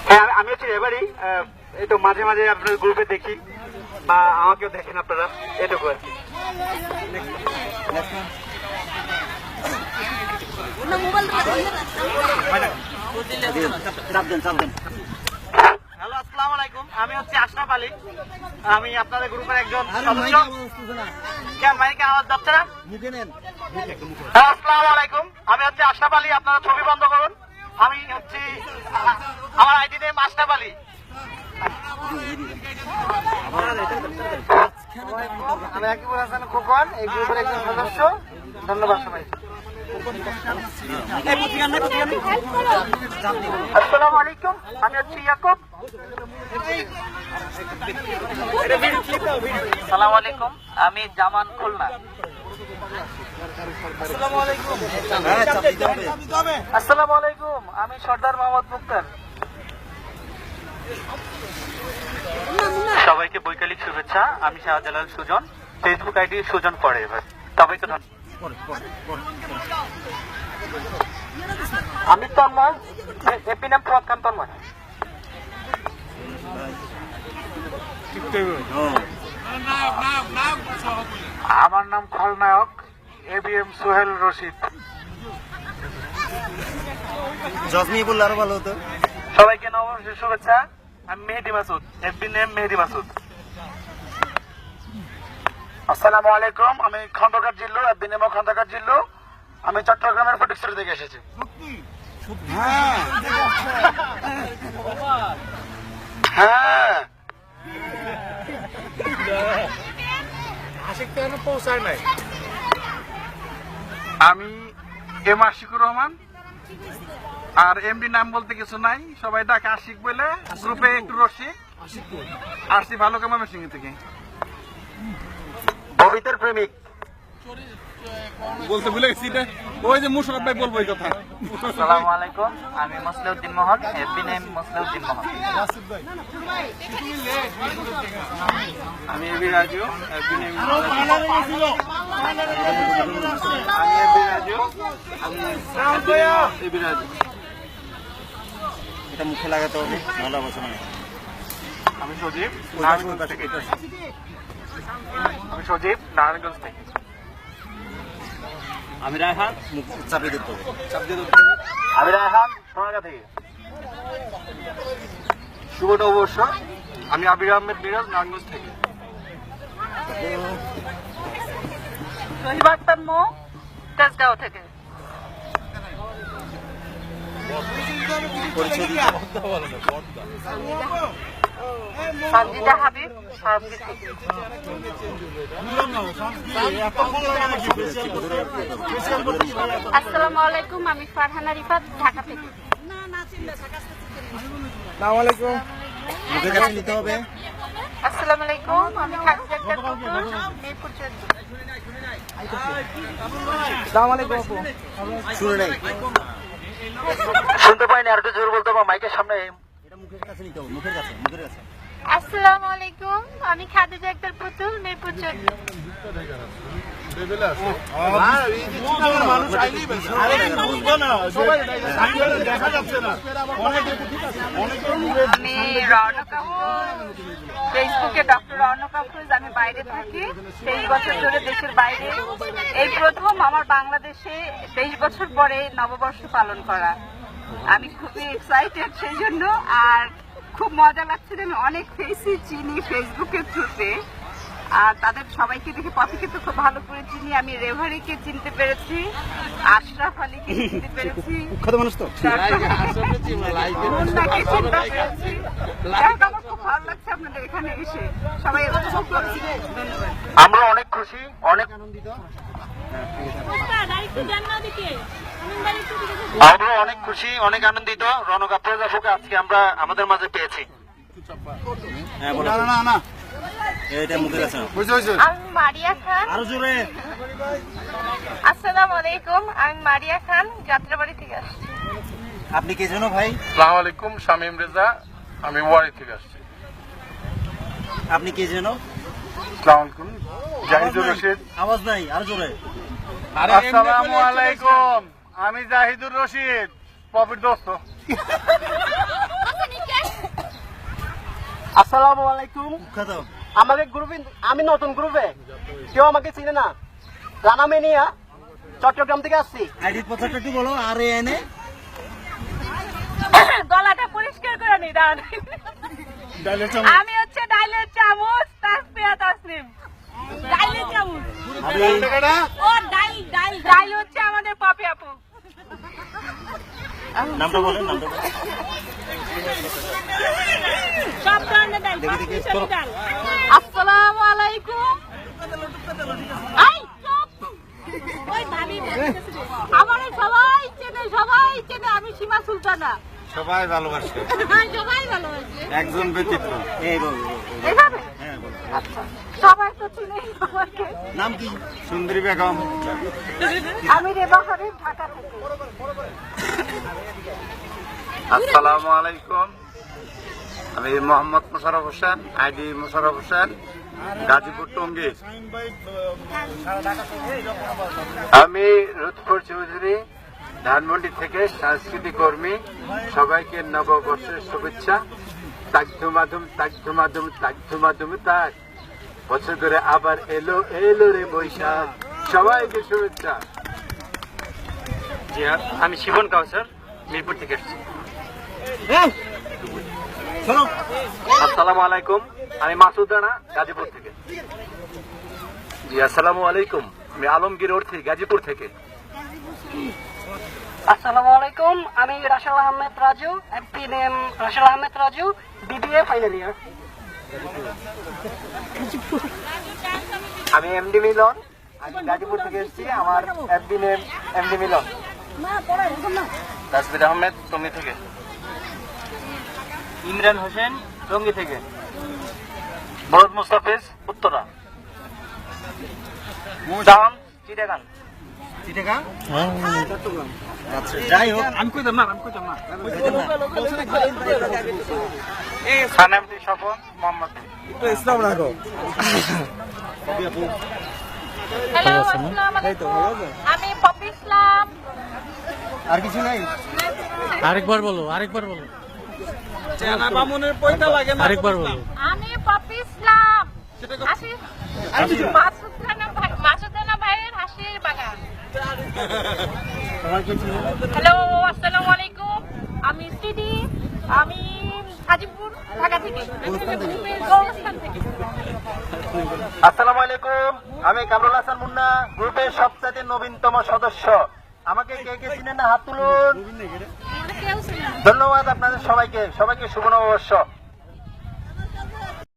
হ্যাঁ, আমি হচ্ছে এবারই এই তো মাঝে মাঝে আপনার গ্রুপে দেখি বা আমাকেও দেখেন আপনারা, এটুকু আর কি। হ্যালো, আসসালামু আলাইকুম। আমি হচ্ছে আশরাফ আলী। আমি আপনাদের গ্রুপের একজন সদস্য। কেন মাইকে আওয়াজ যাচ্ছে না? আসসালামু আলাইকুম, আমি হচ্ছে আশরাফ আলী। আপনারা ছবি বন্ধ করুন। আমি হচ্ছে আমার আইডি নেম আশরাফ আলী। আমি আকিবুল হাসান খোকন, এই গ্রুপের একজন সদস্য। ধন্যবাদ সবাই। আসসালামু আলাইকুম, আমি হচ্ছে ইয়াকুব। আসসালামু আলাইকুম, আমি জামান খুলনা। আসসালামু আলাইকুম, আমি সর্দার মোহাম্মদ মুক্তার। সবাইকে বৈকালিক শুভেচ্ছা। আমি শাহজালাল সুজন, ফেসবুক আইডি সুজন পড়ে। এবার সবাইকে আমি তন্ময়, এপি নাম প্রদ খান তন্ময়। আমার নাম খলনায়ক ABM সোহেল রশিদ। জজমি বললে আরো ভালো হতো। সবাইকে নববর্ষের শুভেচ্ছা। আমি মেহেদি মাসুদ, এফবি নেম মেহেদি মাসুদ। আসসালামু আলাইকুম, আমি খন্দকার জিল্লু, এফবি নেম খন্দকার জিল্লু। আমি চট্টগ্রামের ফটিকছড়ি থেকে এসেছি। হ্যাঁ, পৌঁছায় নাই। আমি এম আশিকুর রহমান। আর এমডি নাম বলতে কিছু নাই, সবাই ডাকে আশিক বলে। গ্রুপে একটু রশিক আসছি ভালো কামা মেশিং থেকে। ববিতের প্রেমিক বলতে ভুলে গেছি, ওই যে মুশারফ ভাই বলবো এই কথা। আসসালামু আলাইকুম, আমি মুসলিউদ্দিন মোহন, এফবি নেম মুসলিউদ্দিন মোহন। আমি AB Raju, FB name AB Raju. এটা মুখে লাগাতে হবে, ভালো বছর মানে। আমি সজীব, নারায়ণগঞ্জ থেকে। আমি রায়হান, চাপিয়ে দিতে হবে। আমি রায়হান, সোনারগাঁ থেকে। শুভ নববর্ষ। আমি আবির আহমেদ মিরাজ, নারায়ণগঞ্জ থেকে। তেজগাঁও থেকে। সানজিদা হাবিব, সাহাবগি থেকে। আসসালামু আলাইকুম, আমি ফারহানা রিফাত, ঢাকা থেকে। আসসালামু আলাইকুম। মুখের কাছে নিতে হবে। আসসালামু আলাইকুম, আমি খাদিজা আক্তার পুতুল, মিরপুর 14। আসসালামু আলাইকুম আপু। শুনে নাই। শুনতে পাইনি, আর একটু জোর বলতে হবে মাইকের সামনে। এটা মুখের কাছে নিতে হবে, মুখের কাছে, মুখের কাছে। আসসালামু আলাইকুম, আমি খাদিজা আক্তার পুতুল, মিরপুর 14। আমি রওনক আফরোজ, ফেসবুকে ডক্টর রওনক আফরোজ। আমি বাইরে থাকি, 23 বছর ধরে দেশের বাইরে। এই প্রথম আমার বাংলাদেশে 23 বছর পরে নববর্ষ পালন করা। আমি খুবই এক্সাইটেড সেই জন্য। আর খুব মজা লাগছে যে আমি অনেক ফেসই চিনি ফেসবুকের থ্রুতে। আর তাদের সবাইকে দেখে পথিকে তো খুব ভালো করে চিনি। আমি রেভারিকে চিনতে পেরেছি, আশরাফ আলীকে চিনতে পেরেছি, কত মানুষ তো মুন্নাকে চিনতে পেরেছি। যাক, আমার খুব ভালো লাগছে আপনাদের এখানে এসে। সবাই খুব করছি। ধন্যবাদ। আমরা অনেক খুশি, অনেক আনন্দিত। আমরা অনেক খুশি, অনেক আনন্দিত। রওনক আফরোজ আপুকে আজকে আমরা আমাদের মাঝে পেয়েছি। হ্যাঁ বলো। না এটা মুখের কাছে। আমি মারিয়া খান। আরো জোরে। আসসালামু আলাইকুম, আমি মারিয়া খান, যাত্রাবাড়ি থেকে আসছি। আপনি কে যেন ভাই? আসসালামু আলাইকুম, শামীম রেজা, আমি ওয়ারি থেকে আসছি। আপনি কে যেন? আসসালামু আলাইকুম, জাহিদুর রশিদ। আওয়াজ নাই, আরো জোরে। আসসালামু আলাইকুম, আমি জাহিদুর রশিদ, পপির দোস্ত। আসসালামু আলাইকুম। আমাকে গ্রুপে, আমি নতুন গ্রুপে, কেউ আমাকে চিনে না। রানা মেনিয়া, চট্টগ্রাম থেকে আসছি। আইডি কথাটা একটু বলো আর এনে গলাটা পরিষ্কার করে নি দাঁড়ান। আমি হচ্ছে ডাইলের চামচ তাসফিয়া তাসনিম। ডাইলের চামচ ও ডাইল হচ্ছে আমাদের পপি আপু। নামটা বলেন, নামটা বলেন। সব ধরনের ডাল, ডাল। আসসালামু আলাইকুম। এই চুপ। ওই ভাবি আমারে সবাই চেনে, আমি সীমা সুলতানা। সবাই ভালোবাসে, সবাই ভালোবাসে। একজন ব্যতীত। এই বলো। এইভাবে? হ্যাঁ বলো। আচ্ছা, সবাই তো চিনে আমাকে। নাম কি? সুন্দরী বেগম। আমি রেবাহারে ঢাকা থেকে। আসসালামু আলাইকুম, আমি মোহাম্মদ মোশাররফ হোসেন, আইডি মোশাররফ হোসেন, গাজীপুর টঙ্গী। আমি রুৎফর চৌধুরী, ধানমন্ডি থেকে সাংস্কৃতিক কর্মী। সবাইকে নববর্ষের শুভেচ্ছা। তাক বছর করে আবার এলো রে বৈশাখ। সবাইকে শুভেচ্ছা। জি হ্যাঁ, আমি শিবন কাউসার, মিরপুর থেকে এসেছি। আসসালামু আলাইকুম, আমি মাসুদ রানা, গাজীপুর থেকে। জি আসসালামু আলাইকুম, আমি আলমগীর অর্থী, গাজীপুর থেকে। আসসালামু আলাইকুম, আমি Rasel Ahmed Raju, MP name Rasel Ahmed Raju, BBA final year. আমি এমডি মিলন, আমি গাজীপুর থেকে এসেছি। আমার MD name MD Milon. Tasbir Ahmed, Tongi থেকে। ইমরান হোসেন, টঙ্গী থেকে। মোহাম্মদ মুস্তাফিজ, উত্তরা। দাম চিটাগাং। চিটাগাং? আচ্ছা, যাই হোক, আমি কইতাম না। খান এমডি স্বপন, মোহাম্মদ। ইসলাম রাখো। হ্যালো, আসসালামু আলাইকুম। আমি পপি ইসলাম। আর কিছু নাই? আরেকবার বলো। চেনা বামুনের পয়তা লাগে না। আরেকবার বলো। আমি পপি ইসলাম। মাসুদ রানা ভাইয়ের হাসির বাগান। হ্যালো, আসসালামু আলাইকুম। আমি সিডি, আমি গাজীপুর, ঢাকা থেকে। গৌরস্থান থেকে। আসসালামু আলাইকুম, আমি কামরুল হাসান মুন্না, গ্রুপের সবচেয়ে নবীনতম সদস্য। আমাকে কে কে চিনেন না, হাত তুলুন। ধন্যবাদ আপনাদের সবাইকে। শুভ নববর্ষ।